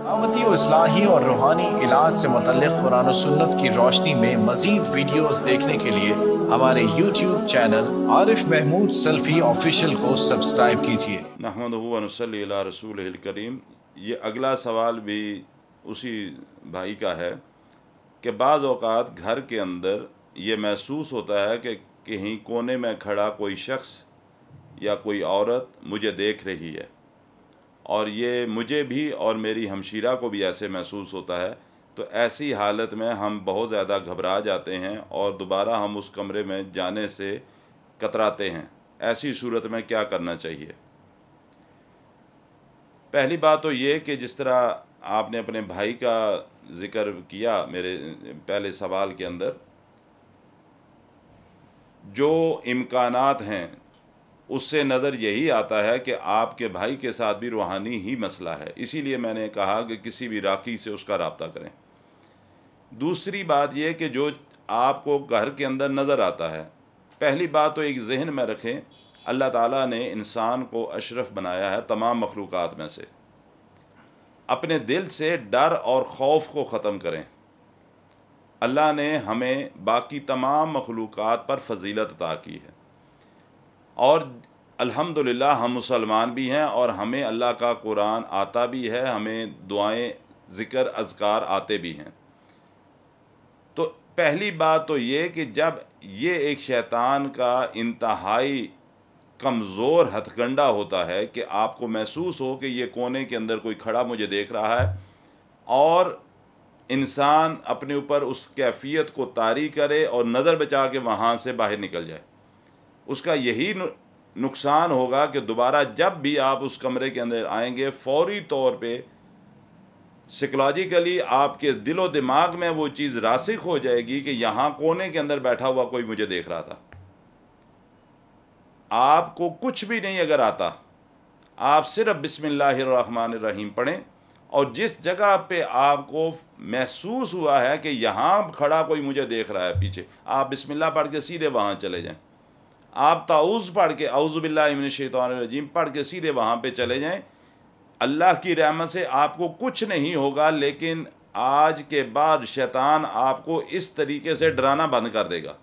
दावती और इस्लाही और रूहानी इलाज से मुतल्लिक़ कुरान और सुन्नत की रोशनी में मज़ीद वीडियोस देखने के लिए हमारे YouTube channel Arif Mahmood Salafi official को सब्सक्राइब कीजिए। नहमदुहु व नुसल्ली अला रसूलिहिल करीम। ये अगला सवाल भी उसी भाई का है कि बाज़ औक़ात घर के अंदर ये महसूस होता है कि कहीं कोने में खड़ा कोई शख्स या कोई औरत मुझे देख रही है, और ये मुझे भी और मेरी हमशीरा को भी ऐसे महसूस होता है। तो ऐसी हालत में हम बहुत ज़्यादा घबरा जाते हैं और दोबारा हम उस कमरे में जाने से कतराते हैं। ऐसी सूरत में क्या करना चाहिए? पहली बात तो ये कि जिस तरह आपने अपने भाई का ज़िक्र किया मेरे पहले सवाल के अंदर, जो इम्कानात हैं उससे नज़र यही आता है कि आपके भाई के साथ भी रूहानी ही मसला है। इसीलिए मैंने कहा कि किसी भी राकी से उसका रब्ता करें। दूसरी बात यह कि जो आपको घर के अंदर नज़र आता है, पहली बात तो एक जहन में रखें, अल्लाह ताला ने इंसान को अशरफ बनाया है तमाम मखलूक़ात में से। अपने दिल से डर और खौफ को ख़त्म करें। अल्लाह ने हमें बाकी तमाम मखलूक़ात पर फजीलत अता की है, और अल्हम्दुलिल्लाह हम मुसलमान भी हैं और हमें अल्लाह का कुरान आता भी है, हमें दुआएं ज़िक्र अज़कार आते भी हैं। तो पहली बात तो ये कि जब ये एक शैतान का इंतहाई कमज़ोर हथकंडा होता है कि आपको महसूस हो कि ये कोने के अंदर कोई खड़ा मुझे देख रहा है, और इंसान अपने ऊपर उस कैफियत को तारी करे और नज़र बचा के वहाँ से बाहर निकल जाए, उसका यही नुकसान होगा कि दोबारा जब भी आप उस कमरे के अंदर आएंगे, फौरी तौर पे साइकोलॉजिकली आपके दिलो दिमाग में वो चीज़ रासिख हो जाएगी कि यहाँ कोने के अंदर बैठा हुआ कोई मुझे देख रहा था। आपको कुछ भी नहीं अगर आता, आप सिर्फ बिस्मिल्लाहिर्रहमानिर्रहीम पढ़ें, और जिस जगह पे आपको महसूस हुआ है कि यहाँ खड़ा कोई मुझे देख रहा है पीछे, आप बिस्मिल्लाह पढ़ के सीधे वहाँ चले जाएं। आप ताऊज़ पढ़ के औज़ु बिल्लाहि मिनश शैतानिर रजीम पढ़ के सीधे वहाँ पे चले जाएं। अल्लाह की रहमत से आपको कुछ नहीं होगा, लेकिन आज के बाद शैतान आपको इस तरीके से डराना बंद कर देगा,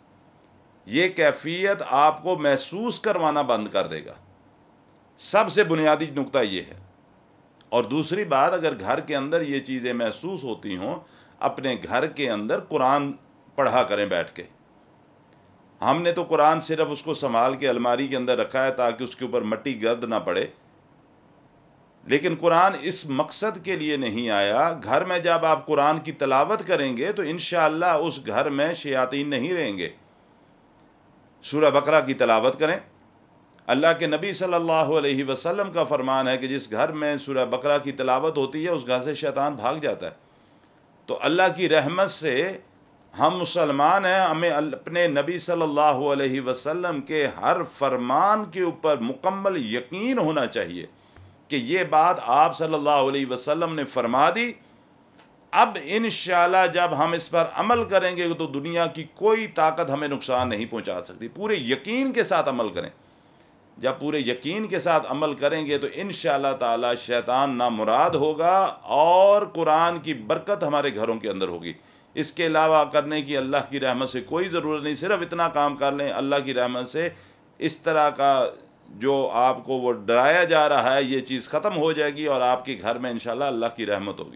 ये कैफियत आपको महसूस करवाना बंद कर देगा। सबसे बुनियादी नुक्ता ये है। और दूसरी बात, अगर घर के अंदर ये चीज़ें महसूस होती हों, अपने घर के अंदर कुरान पढ़ा करें बैठ के। हमने तो कुरान सिर्फ उसको संभाल के अलमारी के अंदर रखा है ताकि उसके ऊपर मट्टी गर्द ना पड़े, लेकिन कुरान इस मकसद के लिए नहीं आया। घर में जब आप कुरान की तिलावत करेंगे तो इंशाअल्लाह उस घर में शयातीन नहीं रहेंगे। सूरह बकरा की तिलावत करें। अल्लाह के नबी सल्लल्लाहु अलैहि वसल्लम का फरमान है कि जिस घर में सूरह बकरा की तिलावत होती है उस घर से शैतान भाग जाता है। तो अल्लाह की रहमत से हम मुसलमान हैं, हमें अपने नबी सल्लल्लाहु अलैहि वसल्लम के हर फरमान के ऊपर मुकम्मल यकीन होना चाहिए कि ये बात आप सल्लल्लाहु अलैहि वसल्लम ने फरमा दी। अब इंशाअल्लाह जब हम इस पर अमल करेंगे तो दुनिया की कोई ताकत हमें नुकसान नहीं पहुंचा सकती। पूरे यकीन के साथ अमल करें। जब पूरे यकीन के साथ अमल करेंगे तो इंशाअल्लाह ताला शैतान नामुराद होगा और कुरान की बरकत हमारे घरों के अंदर होगी। इसके अलावा करने की अल्लाह की रहमत से कोई ज़रूरत नहीं। सिर्फ इतना काम कर लें, अल्लाह की रहमत से इस तरह का जो आपको वो डराया जा रहा है ये चीज़ ख़त्म हो जाएगी और आपके घर में इंशाअल्लाह अल्लाह की रहमत होगी।